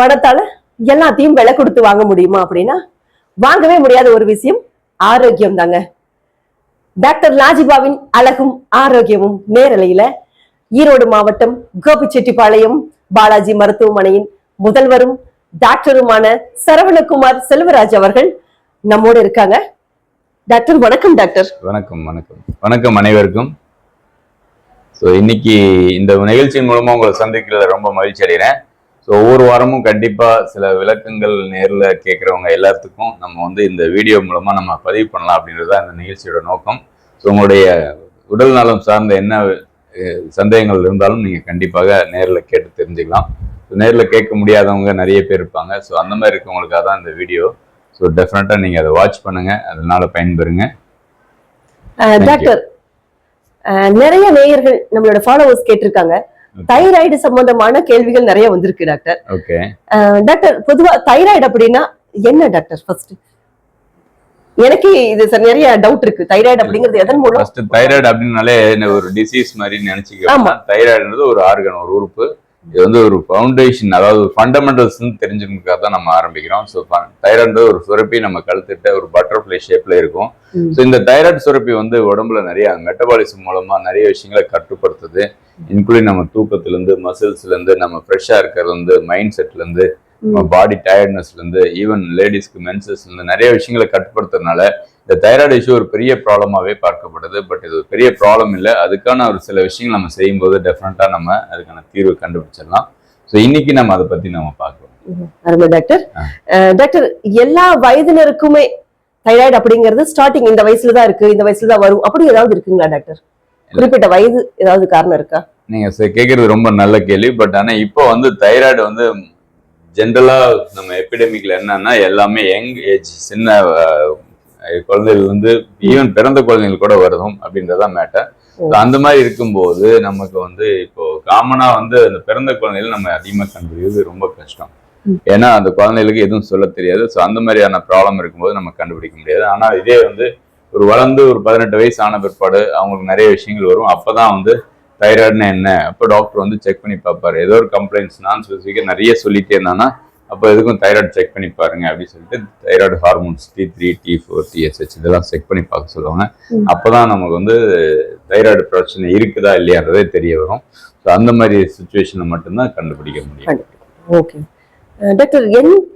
பணத்தால எல்லாத்தையும் விலை கொடுத்து வாங்க முடியுமா அப்படின்னா வாங்கவே முடியாத ஒரு விஷயம் ஆரோக்கியம் தாங்க. டாக்டர் லாஜிபாவின் அழகும் ஆரோக்கியமும் நேரலையில ஈரோடு மாவட்டம் கோபிச்செட்டிப்பாளையம் பாலாஜி மருத்துவமனையின் முதல்வரும் டாக்டருமான சரவணகுமார் செல்வராஜ் அவர்கள் நம்மோடு இருக்காங்க. டாக்டர் வணக்கம். டாக்டர் வணக்கம். வணக்கம் வணக்கம் அனைவருக்கும். ஸோ இன்னைக்கு இந்த நிகழ்ச்சியின் மூலமா உங்களை சந்திக்கிறத ரொம்ப மகிழ்ச்சி அடைகிறேன். ஸோ ஒவ்வொரு வாரமும் கண்டிப்பாக சில விளக்கங்கள் நேரில் கேட்குறவங்க எல்லாத்துக்கும் நம்ம வந்து இந்த வீடியோ மூலமாக நம்ம பதிவு பண்ணலாம் அப்படின்றது தான் இந்த நிகழ்ச்சியோட நோக்கம். ஸோ உங்களுடைய உடல் நலம் சார்ந்த என்ன சந்தேகங்கள் இருந்தாலும் நீங்கள் கண்டிப்பாக நேரில் கேட்டு தெரிஞ்சுக்கலாம். ஸோ நேரில் கேட்க முடியாதவங்க நிறைய பேர் இருப்பாங்க. ஸோ அந்த மாதிரி இருக்கவங்களுக்காக தான் இந்த வீடியோ. ஸோ டெஃபினட்டாக நீங்கள் அதை வாட்ச் பண்ணுங்கள், அதனால பயன்பெறுங்க. டாக்டர், நிறைய நேயர்கள் நம்மளோட ஃபாலோவர்ஸ் கேட்டிருக்காங்க. தைராய்டு சம்பந்தமான கேள்விகள் நிறைய வந்திருக்கு டாக்டர். ஓகே டாக்டர், பொதுவா தைராய்டு அப்படின்னா என்ன டாக்டர்? ஃபர்ஸ்ட் எனக்கு இது நிறைய டவுட் இருக்கு. தைராய்டு அப்படிங்கிறது எதன் மூலம்? ஃபர்ஸ்ட் தைராய்டு அப்படின்னாலே ஒரு டிசீஸ் மாதிரி நினைச்சுக்கலாம். தைராய்டுன்றது ஒரு ஆர்கன், ஒரு உறுப்பு. இது வந்து ஒரு ஃபவுண்டேஷன், அதாவது ஃபண்டமெண்டல்ஸ் தெரிஞ்சுக்கிறதுக்காக தான் நம்ம ஆரம்பிக்கிறோம். ஸோ தைராய்டு ஒரு சுரப்பி நம்ம கழுத்துட்ட ஒரு பட்டர்ஃப்ளை ஷேப்ல இருக்கும். ஸோ இந்த தைராய்டு சுரப்பி வந்து உடம்புல நிறைய மெட்டபாலிசம் மூலமா நிறைய விஷயங்களை கட்டுப்படுத்துது. இன்க்ளூடிங் நம்ம தூக்கத்துல இருந்து, மசில்ஸ்ல இருந்து, நம்ம ஃப்ரெஷ்ஷா இருக்கிறதுல இருந்து, மைண்ட் செட்ல இருந்து, நம்ம பாடி டயர்ட்னஸ்ல இருந்து, ஈவன் லேடிஸ்க்கு மென்சஸ்ல இருந்து நிறைய விஷயங்களை கட்டுப்படுத்துறதுனால இந்த தைராய்டு இஷ்யூ ஒரு பெரிய ப்ராப்ளமாவே பார்க்கப்படுது. பட் இது ஒரு பெரிய ப்ராப்ளம் இல்லை. அதுக்கான ஒரு சில விஷயங்கள் நம்ம செய்யும்போது டெஃபினட்டா நம்ம அதுக்கான தீர்வு கண்டுபிடிச்சிடலாம். ஸோ இன்னைக்கு நம்ம அதை பத்தி நம்ம பார்க்கலாம். டாக்டர், டாக்டர், எல்லா வயதினருக்குமே தைராய்டு அப்படிங்கிறது ஸ்டார்டிங் இந்த வயசுல தான் இருக்கு, இந்த வயசுல தான் வரும் அப்படி ஏதாவது இருக்குங்களா டாக்டர்? குறிப்பிட்ட வயது ஏதாவது காரணம் இருக்கா? நீங்க கேட்கறது ரொம்ப நல்ல கேள்வி. பட் ஆனா இப்போ வந்து தைராய்டு வந்து ஜென்ரலா நம்ம எபிடமிக்ல என்னன்னா எல்லாமே யங் ஏஜ், சின்ன குழந்தைகள் வந்து ஈவன் பிறந்த குழந்தைகள் கூட வருதும் அப்படின்றதான் மேட்டர். அந்த மாதிரி இருக்கும்போது நமக்கு வந்து இப்போ காமனா வந்து அந்த பிறந்த குழந்தைகள் நம்ம அதிகமா கண்டுபிடிக்கிறது ரொம்ப கஷ்டம். ஏன்னா அந்த குழந்தைகளுக்கு எதுவும் சொல்ல தெரியாது. ஸோ அந்த மாதிரியான ப்ராப்ளம் இருக்கும்போது நம்ம கண்டுபிடிக்க முடியாது. ஆனா இதே வந்து ஒரு வளர்ந்து ஒரு 18 வயசு ஆன பிற்பாடு அவங்களுக்கு நிறைய விஷயங்கள் வரும். அப்பதான் வந்து தைராய்டுனா என்ன, அப்போ டாக்டர் வந்து செக் பண்ணி பார்ப்பாரு. ஏதோ ஒரு கம்ப்ளைண்ட்ஸ் நான் ஸ்பெசிஃபிக்காக நிறைய சொல்லிட்டே இருந்தானா அப்போ எதுக்கும் தைராய்டு செக் பண்ணி பாருங்க அப்படின்னு சொல்லிட்டு thyroid hormones T3, T4, TSH இதெல்லாம் செக் பண்ணி பார்க்க சொல்லுவாங்க. அப்போதான் நமக்கு வந்து தைராய்டு பிரச்சனை இருக்குதா இல்லையான்றதே தெரிய வரும். ஸோ அந்த மாதிரி சுச்சுவேஷனை மட்டும்தான் கண்டுபிடிக்க முடியும். ஓகே டாக்டர்,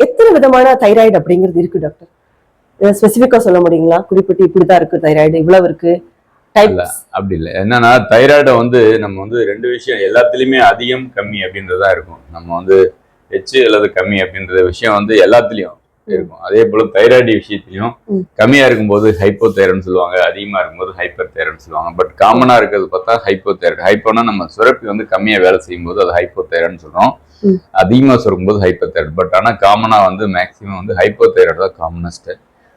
எத்தனை விதமான தைராய்டு அப்படிங்கிறது இருக்கு டாக்டர்? ஸ்பெசிஃபிக்கா சொல்ல முடியுங்களா? குறிப்பிட்டு இப்படிதான் இருக்கு தைராய்டு, இவ்வளவு இருக்கு அப்படி இல்லை. என்னன்னா தைராய்டை வந்து நம்ம வந்து ரெண்டு விஷயம் எல்லாத்துலயுமே அதிகம் கம்மி அப்படின்றதா இருக்கும். நம்ம வந்து ஹெச் அல்லது கம்மி அப்படின்ற விஷயம் வந்து எல்லாத்துலயும் இருக்கும். அதே போல தைராய்டு விஷயத்திலையும் கம்மியா இருக்கும்போது ஹைப்போ தைராய்டுன்னு சொல்லுவாங்க, அதிகமா இருக்கும்போது ஹைப்பர் தைராய்டுன்னு சொல்லுவாங்க. பட் காமனா இருக்கிறது பார்த்தா ஹைப்போ தைராய்டு. ஹைப்போனா நம்ம சுரப்பி வந்து கம்மியா வேலை செய்யும் போது அது ஹைப்போ தைராய்டுன்னு சொல்றோம். அதிகமா சுரக்கும் போது ஹைப்பர் தைராய்டு. பட் ஆனா காமனா வந்து மேக்சிமம் வந்து ஹைப்போ தைராய்டு தான் காமனஸ்ட்.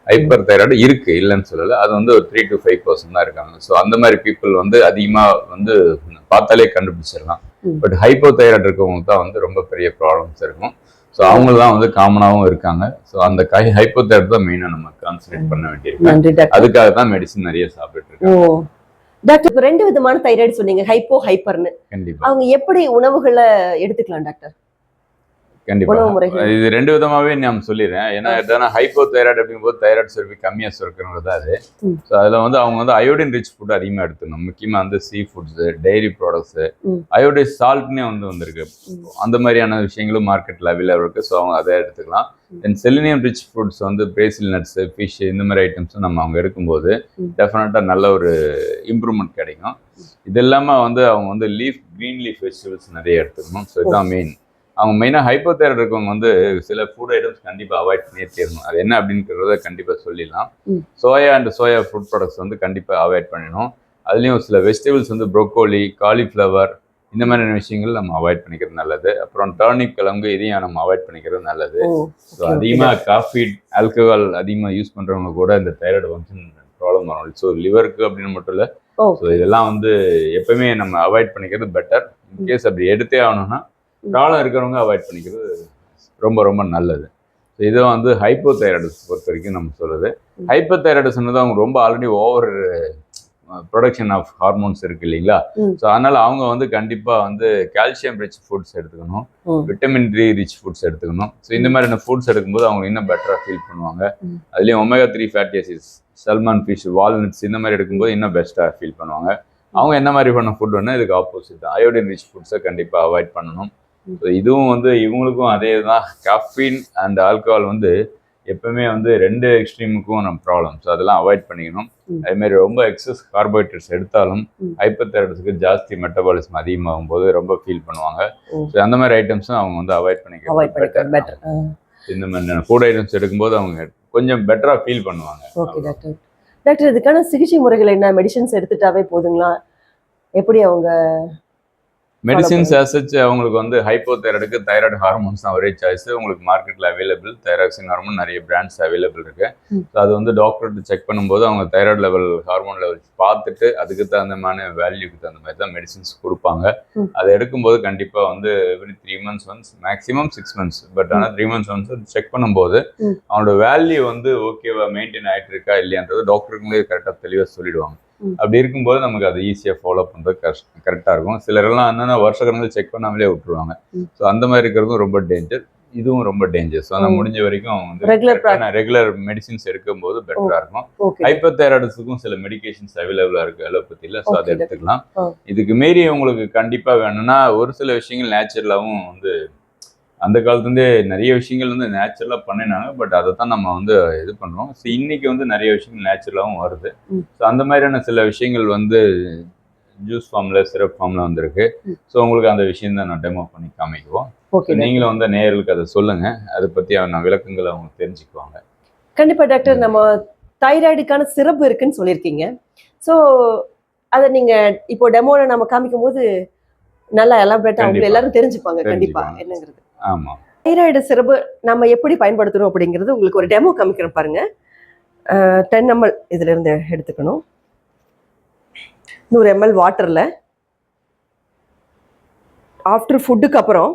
ஹைப்பர் தைராய்டு இருக்கு, இல்லைன்னு சொல்லல. அது வந்து ஒரு 3 to 5% தான் இருக்காங்க. ஸோ அந்த மாதிரி பீப்புள் வந்து அதிகமா வந்து பார்த்தாலே கண்டுபிடிச்சிடலாம். பட் ஹைப்போ தைராய்டு இருக்கவங்களுக்கு தான் வந்து ரொம்ப பெரிய ப்ராப்ளம்ஸ் இருக்கும். ஸோ அவங்க தான் வந்து காமனாகவும் இருக்காங்க. ஸோ அந்த ஹைப்போ தைராய்டு தான் மெயினாக நம்ம கான்சன்ட்ரேட் பண்ண வேண்டியிருக்கு. அதுக்காக தான் மெடிசன் நிறைய சாப்பிட்டு இருக்கோம். டாக்டர், 2 விதமான தைராய்டு சொன்னீங்க, ஹைப்போ ஹைப்பர்னு. கண்டிப்பா அவங்க எப்படி உணவுகளை எடுத்துக்கலாம் டாக்டர்? கண்டிப்பா இது 2 விதமாவே நான் சொல்லிடுறேன். ஏன்னா ஹைப்போ தைராய்டு அப்படிங்கும்போது தைராய்டு சுரப்பி கம்மியா சுரக்கிறது தான் அது. ஸோ அதுல வந்து அவங்க வந்து அயோடின் ரிச் ஃபுட் அதிகமா எடுத்துக்கணும். முக்கியமா வந்து sea foods, dairy products, iodine சால்ட்னே வந்திருக்கு. அந்த மாதிரியான விஷயங்களும் மார்க்கெட்ல அவைலபிள் இருக்கு. ஸோ அவங்க அதை எடுத்துக்கலாம். தென் செலினியம் ரிச் ஃபுட்ஸ் வந்து பிரேசில் நட்ஸ், ஃபிஷ் இந்த மாதிரி ஐட்டம்ஸும் நம்ம அவங்க எடுக்கும்போது டெஃபினட்டா நல்ல ஒரு இம்ப்ரூவ்மெண்ட் கிடைக்கும். இது இல்லாம வந்து அவங்க வந்து கிரீன் லீஃப் வெஜிடபிள்ஸ் நிறைய எடுத்துக்கணும். ஸோ இதுதான் மெயின். அவங்க மெயினாக ஹைப்போ தைராய்டு இருக்கவங்க வந்து சில ஃபுட் ஐட்டம்ஸ் கண்டிப்பாக அவாய்ட் பண்ணியே தீரணும். அது என்ன அப்படின்றத கண்டிப்பாக சொல்லிடலாம். Soya and soya food products வந்து கண்டிப்பாக அவாய்ட் பண்ணிடணும். அதுலேயும் சில வெஜிடபிள்ஸ் வந்து ப்ரோக்கோலி, காலிஃப்ளவர் இந்த மாதிரியான விஷயங்கள் நம்ம அவாய்ட் பண்ணிக்கிறது நல்லது. அப்புறம் டர்னிப் கிழங்கு இதையும் நம்ம அவாய்ட் பண்ணிக்கிறது நல்லது. ஸோ அதிகமாக காஃபி, ஆல்கஹால் அதிகமாக யூஸ் பண்ணுறவங்க கூட இந்த தைராய்டு ஃபங்க்ஷன் ப்ராப்ளம் வரும். ஸோ லிவருக்கு அப்படின்னு மட்டும் இல்லை. ஸோ இதெல்லாம் வந்து எப்பவுமே நம்ம அவாய்ட் பண்ணிக்கிறது பெட்டர். இன்கேஸ் அப்படி எடுத்தே ஆகணும்னா ப்ராப்ளம் இருக்கிறவங்க அவாய்ட் பண்ணிக்கிறது ரொம்ப ரொம்ப நல்லது. ஸோ இதை வந்து ஹைப்போ தைராய்டு பொறுத்த வரைக்கும் நம்ம சொல்றது. ஹைப்போ தைராய்டு சொன்னது அவங்க ரொம்ப already over production of hormones இருக்கு இல்லைங்களா. ஸோ அதனால அவங்க வந்து கண்டிப்பாக வந்து கால்சியம் ரிச் ஃபுட்ஸ் எடுத்துக்கணும், விட்டமின் டி ரிச் ஃபுட்ஸ் எடுத்துக்கணும். ஸோ இந்த மாதிரியான ஃபுட்ஸ் எடுக்கும்போது அவங்க இன்னும் பெட்டராக ஃபீல் பண்ணுவாங்க. அதுலேயும் omega 3 fatty acids, Salman fish, walnuts இந்த மாதிரி எடுக்கும்போது இன்னும் பெஸ்ட்டாக ஃபீல் பண்ணுவாங்க. அவங்க என்ன மாதிரி பண்ண ஃபுட் வேணால் இதுக்கு ஆப்போசிட் தான், அயோடின் ரிச் ஃபுட்ஸை கண்டிப்பாக அவாய்ட் பண்ணணும். ஸோ இதுவும் வந்து இவங்களுக்கும் அதே தான். காஃபின் அண்ட் ஆல்கஹால் வந்து எப்பவுமே வந்து 2 எக்ஸ்ட்ரீமுக்கும் நம்ம ப்ராப்ளம். ஸோ அதெல்லாம் அவாய்ட் பண்ணிக்கணும். அதேமாதிரி ரொம்ப எக்ஸஸ் கார்போஹைட்ரேட்ஸ் எடுத்தாலும் ஹைப்பர்தைராய்டிஸுக்கு ஜாஸ்தி மெட்டபாலிசம் அதிகமாகும் போது ரொம்ப ஃபீல் பண்ணுவாங்க. ஸோ அந்த மாதிரி ஐட்டம்ஸும் அவங்க வந்து அவாய்ட் பண்ணிக்கலாம். பெட்டர். இந்த மாதிரி ஃபுட் ஐட்டம்ஸ் எடுக்கும்போது அவங்க கொஞ்சம் பெட்டராக ஃபீல் பண்ணுவாங்க. Okay doctor. டாக்டர், இதுக்கான சிகிச்சை முறைகள் என்ன? மெடிசன்ஸ் எடுத்துட்டாவே போதுங்களா? எப்படி அவங்க மெடிசின்ஸ் ஆசச் அவங்களுக்கு வந்து ஹைப்போதைராய்டுக்கு தைராய்டு ஹார்மோன்ஸ் தான் ஒரே சாய்ஸ். உங்களுக்கு மார்க்கெட்டில் அவைலபிள் தைராக்சின் ஹார்மோன் நிறைய பிராண்ட்ஸ் அவைலபிள் இருக்கு. ஸோ அது வந்து டாக்டர்கிட்ட செக் பண்ணும்போது அவங்க தைராய்டு லெவல், ஹார்மோன் லெவல் பார்த்துட்டு அதுக்கு தகுந்தமான வேல்யூக்கு தகுந்த மாதிரி தான் மெடிசின்ஸ் கொடுப்பாங்க. அதை எடுக்கும்போது கண்டிப்பாக வந்து every 3 months once, maximum 6 months, but ஆனால் 3 months ஒன்ஸ் செக் பண்ணும்போது அவனோட வேல்யூ வந்து ஓகேவா மெயின்டைன் ஆகிட்டு இருக்கா இல்லையான்றது டாக்டருங்களே கரெக்டாக தெளிவாக சொல்லிடுவாங்க. அப்படி இருக்கும்போது நமக்கு அதை ஈஸியாக ஃபாலோ பண்ணுறது கரெக்டாக இருக்கும். சிலரெல்லாம் என்னென்னா வருஷ கணக்கில் செக் பண்ணாமலே விட்டுருவாங்க. ஸோ அந்த மாதிரி இருக்கிறதும் ரொம்ப டேஞ்சர், இதுவும் ரொம்ப டேஞ்சர். ஸோ அந்த முடிஞ்ச வரைக்கும் அவங்க வந்து ரெகுலர் மெடிசின்ஸ் எடுக்கும்போது பெட்டராக இருக்கும். ஹைப்பர்தைராய்டிஸுக்கும் சில மெடிகேஷன்ஸ் அவைலபிளாக இருக்குது அலோபதியில். ஸோ அதை எடுத்துக்கலாம். இதுக்கு மீறி உங்களுக்கு கண்டிப்பாக வேணும்னா ஒரு சில விஷயங்கள் நேச்சுரலாகவும் வந்து அந்த காலத்துலேருந்தே நிறைய விஷயங்கள் வந்து நேச்சுரலாக பண்ணினாங்க. பட் அதை தான் நம்ம வந்து இது பண்ணுறோம். ஸோ இன்னைக்கு வந்து நிறைய விஷயங்கள் நேச்சுரலாகவும் வருது. ஸோ அந்த மாதிரியான சில விஷயங்கள் வந்து ஜூஸ் ஃபார்மில், சிரப் ஃபார்மில் வந்திருக்கு. ஸோ உங்களுக்கு அந்த விஷயம் தான் நான் டெமோ பண்ணி காமிக்குவோம். நீங்களும் வந்து நேயர்களுக்கு அதை சொல்லுங்கள், அதை பற்றி நான் விளக்கங்களை அவங்க தெரிஞ்சுக்குவாங்க. கண்டிப்பாக டாக்டர். நம்ம தைராய்டுக்கான சிரப் இருக்குன்னு சொல்லியிருக்கீங்க. ஸோ அதை நீங்கள் இப்போ டெமோவில் நம்ம காமிக்கும் போது நல்லா எலாபரேட்டாக அவங்க எல்லாரும் தெரிஞ்சுப்பாங்க கண்டிப்பாக என்னங்கிறது. ஆமாம். தைராய்டு சிரப்பு நம்ம எப்படி பயன்படுத்தணும் அப்படிங்கிறது உங்களுக்கு ஒரு டெமோ காமிக்கிறோம் பாருங்க. 10 ml இதுல இருந்து எடுத்துக்கணும். 100 ml வாட்டர்ல ஆஃப்டர் ஃபுட்டுக்கு அப்புறம்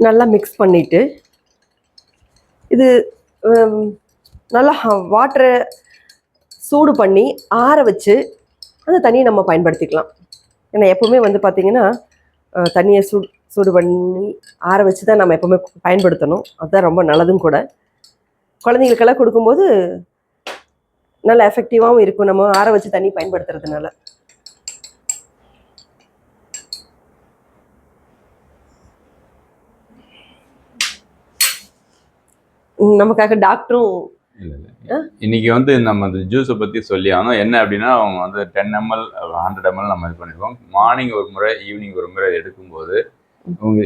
நல்லா மிக்ஸ் பண்ணிட்டு இது நல்லா வாட்டரை சூடு பண்ணி ஆற வச்சு அந்த தண்ணியை நம்ம பயன்படுத்திக்கலாம். ஏன்னா எப்பவுமே வந்து பார்த்திங்கன்னா தண்ணியை சூடு பண்ணி ஆற வச்சு தான் நம்ம எப்பவுமே பயன்படுத்தணும். அதுதான் ரொம்ப நல்லதும் கூட. குழந்தைங்களுக்கெல்லாம் கொடுக்கும்போது நல்லா எஃபெக்டிவாகவும் இருக்கும் நம்ம ஆற வச்சு தண்ணி பயன்படுத்துறதுனால. நமக்காக டாக்டரும் இன்னைக்கு வந்து நம்ம அந்த ஜூஸை பற்றி சொல்லி ஆனோம். என்ன அப்படின்னா அவங்க வந்து 10 ml 100 ml நம்ம இது பண்ணியிருக்கோம். மார்னிங் ஒரு முறை, ஈவினிங் ஒரு முறை எடுக்கும்போது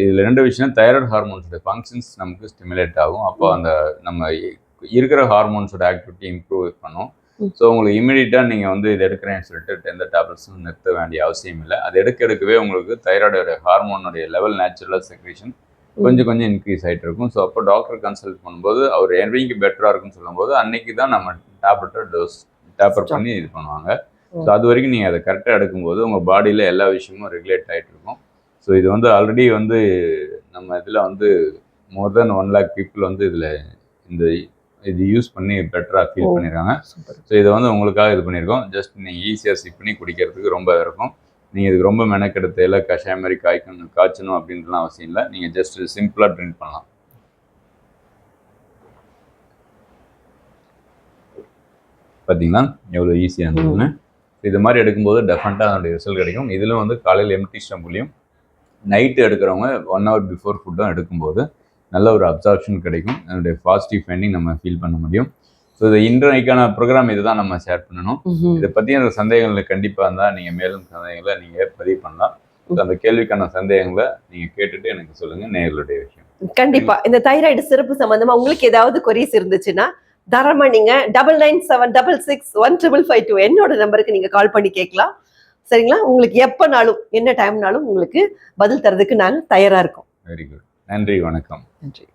இதில் 2 விஷயம், தைராய்டு ஹார்மோன்ஸோட ஃபங்க்ஷன்ஸ் நமக்கு ஸ்டிமுலேட் ஆகும். அப்போ அந்த நம்ம இருக்கிற ஹார்மோன்ஸோட ஆக்டிவிட்டி இம்ப்ரூவ் பண்ணும். ஸோ உங்களுக்கு இமீடியட்டாக நீங்கள் வந்து இது எடுக்கிறேன்னு சொல்லிட்டு எந்த டேப்லெட்ஸும் நிறுத்த வேண்டிய அவசியம் இல்லை. அது எடுக்கவே உங்களுக்கு தைராய்டோட ஹார்மோனுடைய லெவல் நேச்சுரலாக செக்ரேஷன் கொஞ்சம் இன்க்ரீஸ் ஆகிட்டு இருக்கும். ஸோ அப்போ டாக்டர் கன்சல்ட் பண்ணும்போது அவர் என்னைக்கு பெட்டராக இருக்குன்னு சொல்லும்போது அன்னைக்கு தான் நம்ம டேப்லெட்டை டேப்பர் பண்ணி இது பண்ணுவாங்க. ஸோ அது வரைக்கும் நீங்கள் அதை கரெக்டாக எடுக்கும்போது உங்கள் பாடியில் எல்லா விஷயமும் ரெகுலேட் ஆகிட்டு இருக்கும். ஸோ இது வந்து ஆல்ரெடி வந்து நம்ம இதில் வந்து மோர் தென் 1 lakh people வந்து இதில் இது யூஸ் பண்ணி பெட்டராக ஃபீல் பண்ணியிருக்காங்க. ஸோ இதை வந்து உங்களுக்காக இது பண்ணியிருக்கோம். ஜஸ்ட் நீங்கள் ஈஸியாக சிப் பண்ணி குடிக்கிறதுக்கு ரொம்ப இருக்கும். நீங்கள் இதுக்கு ரொம்ப மெனக்கெடுத்து எல்லாம் கஷாயம் மாதிரி காய்ச்சணும் அப்படின்றலாம் அவசியம் இல்லை. நீங்கள் ஜஸ்ட் சிம்பிளாக ட்ரிங்க் பண்ணலாம். பார்த்தீங்கன்னா எவ்வளோ ஈஸியாக இருந்ததுன்னு. இது மாதிரி எடுக்கும்போது டெஃபினட்டாக அதனுடைய ரிசல்ட் கிடைக்கும். இதில் வந்து காலையில் எம்டி ஸ்டமக்லையும் நைட்டு எடுக்கிறவங்க 1 hour பிஃபோர் ஃபுட்டும் எடுக்கும்போது நல்ல ஒரு அப்சார்ப்ஷன் கிடைக்கும். அதனுடைய பாசிட்டிவ் ஃபைண்டிங் நம்ம ஃபீல் பண்ண முடியும். ஸோ இது இன்றைக்கான ப்ரோக்ராம் இதுதான் நம்ம ஷேர் பண்ணணும். இதை பற்றி அந்த சந்தேகங்கள் கண்டிப்பாக இருந்தால் நீங்கள் மேலும் சந்தேகங்களை நீங்கள் பதிவு பண்ணலாம். அந்த கேள்விக்கான சந்தேகங்களை நீங்கள் கேட்டுட்டு எனக்கு சொல்லுங்கள். நேயர்களுடைய விஷயம் கண்டிப்பா இந்த தைராய்டு சிறப்பு சம்பந்தமா உங்களுக்கு ஏதாவது கொரிஸ் இருந்துச்சுன்னா தாராளமா நீங்க 9976615552 என்னோட நம்பருக்கு நீங்க கால் பண்ணி கேட்கலாம். சரிங்களா? உங்களுக்கு எப்பனாலும் என்ன டைம்னாலும் உங்களுக்கு பதில் தரதுக்கு நாங்கள் தயாரா இருக்கோம். Very good. நன்றி, வணக்கம். நன்றி.